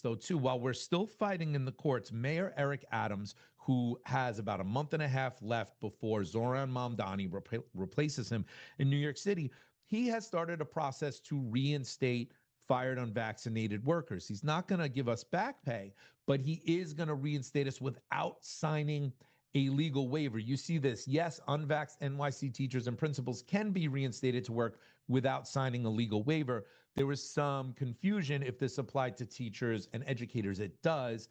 So, too, while we're still fighting in the courts, Mayor Eric Adams, who has about a month and a half left before Zoran Mamdani replaces him in New York City, he has started a process to reinstate fired unvaccinated workers. He's not going to give us back pay, but he is going to reinstate us without signing a legal waiver. You see this. Yes, unvaxxed NYC teachers and principals can be reinstated to work without signing a legal waiver. There was some confusion if this applied to teachers and educators. It does.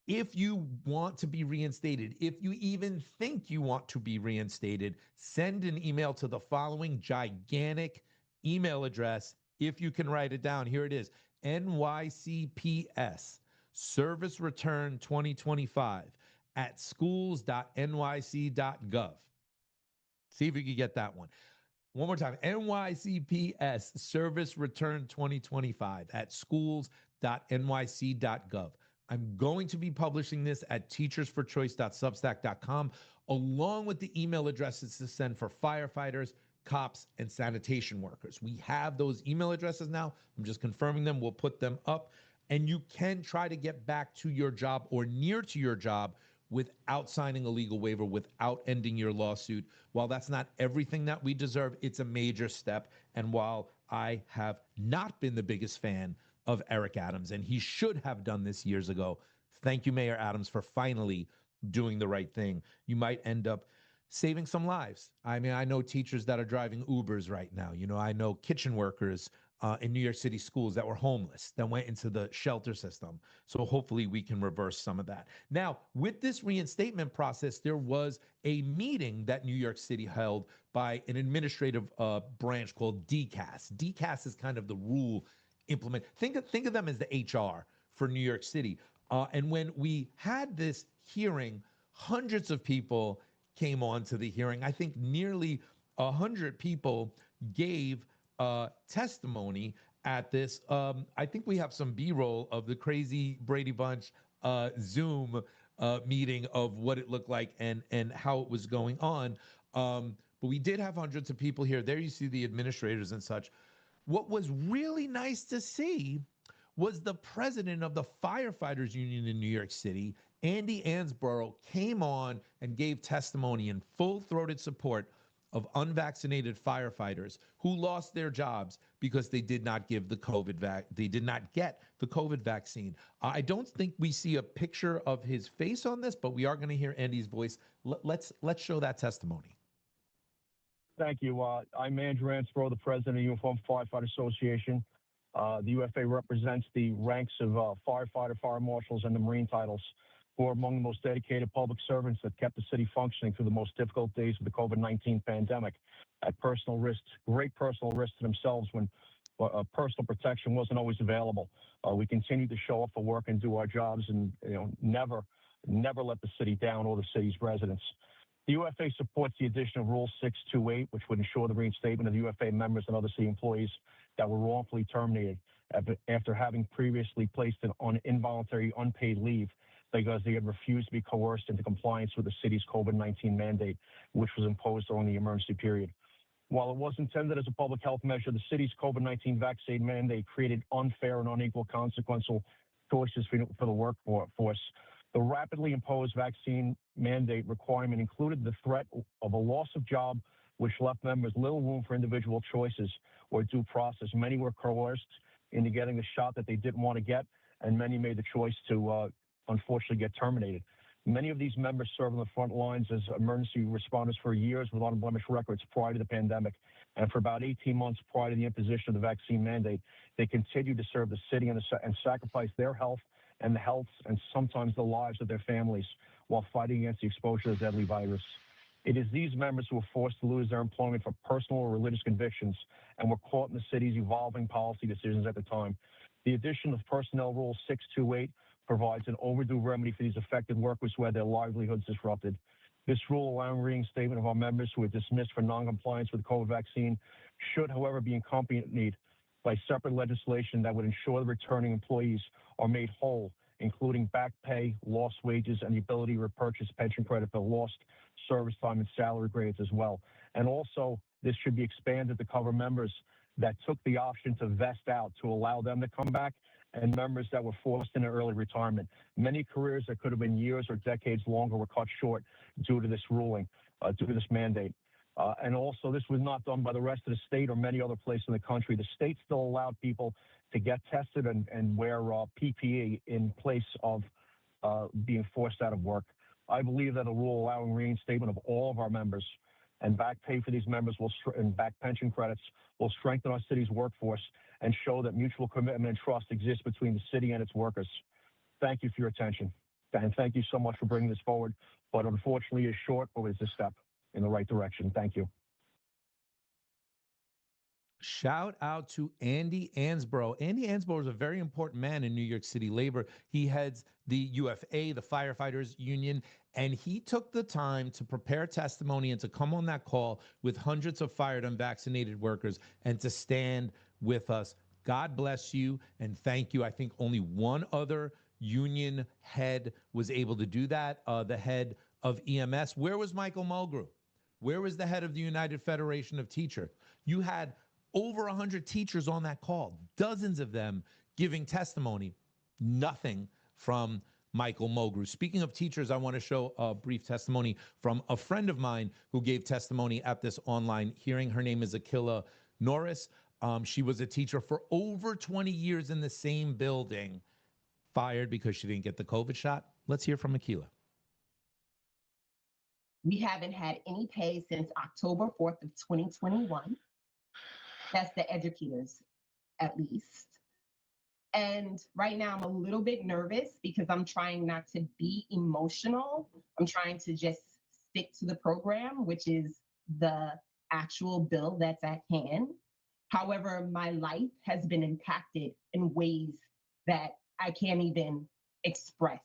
If you want to be reinstated, if you even think you want to be reinstated, send an email to the following gigantic email address. If you can write it down, here it is: NYCPS Service Return 2025 at schools.nyc.gov. See if you can get that one. One more time: NYCPS Service Return 2025 at schools.nyc.gov. I'm going to be publishing this at teachersforchoice.substack.com, along with the email addresses to send for firefighters, cops, and sanitation workers. We have those email addresses now. I'm just confirming them. We'll put them up. And you can try to get back to your job or near to your job without signing a legal waiver, without ending your lawsuit. While that's not everything that we deserve, it's a major step. And while I have not been the biggest fan of Eric Adams, and he should have done this years ago, thank you, Mayor Adams, for finally doing the right thing. You might end up saving some lives. I mean, I know teachers that are driving Ubers right now. You know, I know kitchen workers in New York City schools that were homeless, that went into the shelter system. So hopefully we can reverse some of that. Now, with this reinstatement process, there was a meeting that New York City held by an administrative branch called DCAS. DCAS is kind of the rule implement. Think of them as the HR for New York City. And when we had this hearing, hundreds of people came on to the hearing. I think nearly 100 people gave testimony at this. I think we have some B-roll of the crazy Brady Bunch Zoom meeting of what it looked like and how it was going on. But we did have hundreds of people here. There you see the administrators and such. What was really nice to see was the president of the firefighters union in New York City, Andy Ansborough, came on and gave testimony in full-throated support of unvaccinated firefighters who lost their jobs because they did not give the they did not get the COVID vaccine. I don't think we see a picture of his face on this, but we are going to hear Andy's voice. Let's show that testimony. Thank you. I'm Andrew Ansborough, the president of the Uniform Firefighter Association. The UFA represents the ranks of firefighter, fire marshals, and the Marine titles, who are among the most dedicated public servants that kept the city functioning through the most difficult days of the COVID-19 pandemic at personal risk, great personal risk to themselves when personal protection wasn't always available. We continue to show up for work and do our jobs, and never let the city down or the city's residents. The UFA supports the addition of Rule 628, which would ensure the reinstatement of UFA members and other city employees that were wrongfully terminated after having previously placed on involuntary unpaid leave because they had refused to be coerced into compliance with the city's COVID-19 mandate, which was imposed during the emergency period. While it was intended as a public health measure, the city's COVID-19 vaccine mandate created unfair and unequal consequential choices for the workforce. The rapidly imposed vaccine mandate requirement included the threat of a loss of job, which left members little room for individual choices or due process. Many were coerced into getting the shot that they didn't want to get, and many made the choice to unfortunately get terminated. Many of these members served on the front lines as emergency responders for years with unblemished records prior to the pandemic. And for about 18 months prior to the imposition of the vaccine mandate, they continued to serve the city and sacrifice their health and the health and sometimes the lives of their families while fighting against the exposure to the deadly virus. It is these members who were forced to lose their employment for personal or religious convictions and were caught in the city's evolving policy decisions at the time. The addition of Personnel Rule 628 provides an overdue remedy for these affected workers who had their livelihoods disrupted. This rule allowing reinstatement of our members who were dismissed for noncompliance with the COVID vaccine should, however, be accompanied by separate legislation that would ensure the returning employees are made whole, including back pay, lost wages, and the ability to repurchase pension credit for lost service time and salary grades as well. And also, this should be expanded to cover members that took the option to vest out to allow them to come back and members that were forced into early retirement. Many careers that could have been years or decades longer were cut short due to this ruling, due to this mandate. And also, this was not done by the rest of the state or many other places in the country. The state still allowed people to get tested and wear PPE in place of being forced out of work. I believe that a rule allowing reinstatement of all of our members and back pay for these members and back pension credits will strengthen our city's workforce and show that mutual commitment and trust exists between the city and its workers. Thank you for your attention. And thank you so much for bringing this forward. But unfortunately, it's short, but it's a step in the right direction. Thank you. Shout out to Andy Ansbro. Andy Ansbro is a very important man in New York City labor. He heads the UFA, the Firefighters Union, and he took the time to prepare testimony and to come on that call with hundreds of fired unvaccinated workers and to stand with us. God bless you and thank you. I think only one other union head was able to do that, the head of EMS. Where was Michael Mulgrew? Where was the head of the United Federation of Teachers? You had over 100 teachers on that call, dozens of them giving testimony. Nothing from Michael Mulgrew. Speaking of teachers, I want to show a brief testimony from a friend of mine who gave testimony at this online hearing. Her name is Akila Norris. She was a teacher for over 20 years in the same building, fired because she didn't get the COVID shot. Let's hear from Akila. We haven't had any pay since October 4th of 2021. That's the educators, at least. And right now I'm a little bit nervous because I'm trying not to be emotional. I'm trying to just stick to the program, which is the actual bill that's at hand. However, my life has been impacted in ways that I can't even express.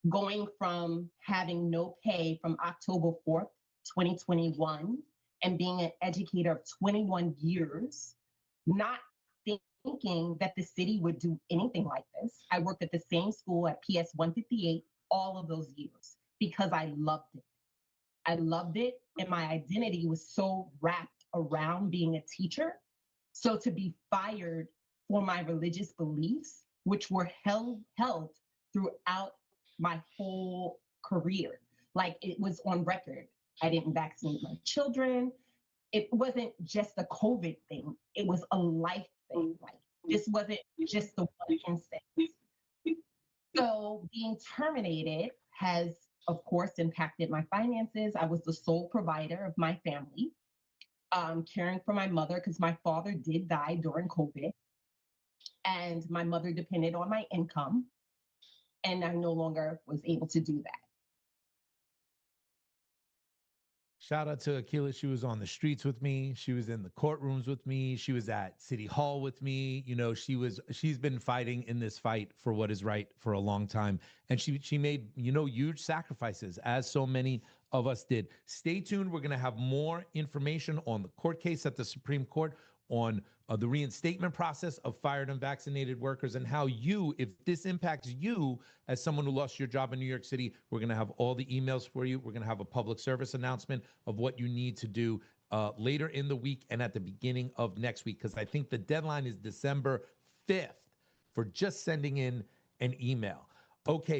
Going from having no pay from October 4th, 2021, and being an educator of 21 years, not thinking that the city would do anything like this. I worked at the same school at PS 158 all of those years because I loved it. I loved it, and my identity was so wrapped around being a teacher. So to be fired for my religious beliefs, which were held throughout my whole career, like it was on record. I didn't vaccinate my children. It wasn't just a COVID thing. It was a life thing. Like this wasn't just the one instance. So being terminated has, of course, impacted my finances. I was the sole provider of my family, caring for my mother because my father did die during COVID. And my mother depended on my income. And I no longer was able to do that. Shout out to Akila. She was on the streets with me. She was in the courtrooms with me. She was at City Hall with me. You know, she's been fighting in this fight for what is right for a long time. And she made, you know, huge sacrifices, as so many of us did. Stay tuned. We're going to have more information on the court case at the Supreme Court, on the reinstatement process of fired unvaccinated workers, and how you, if this impacts you as someone who lost your job in New York City, we're going to have all the emails for you. We're going to have a public service announcement of what you need to do later in the week and at the beginning of next week, because I think the deadline is December 5th for just sending in an email. Okay.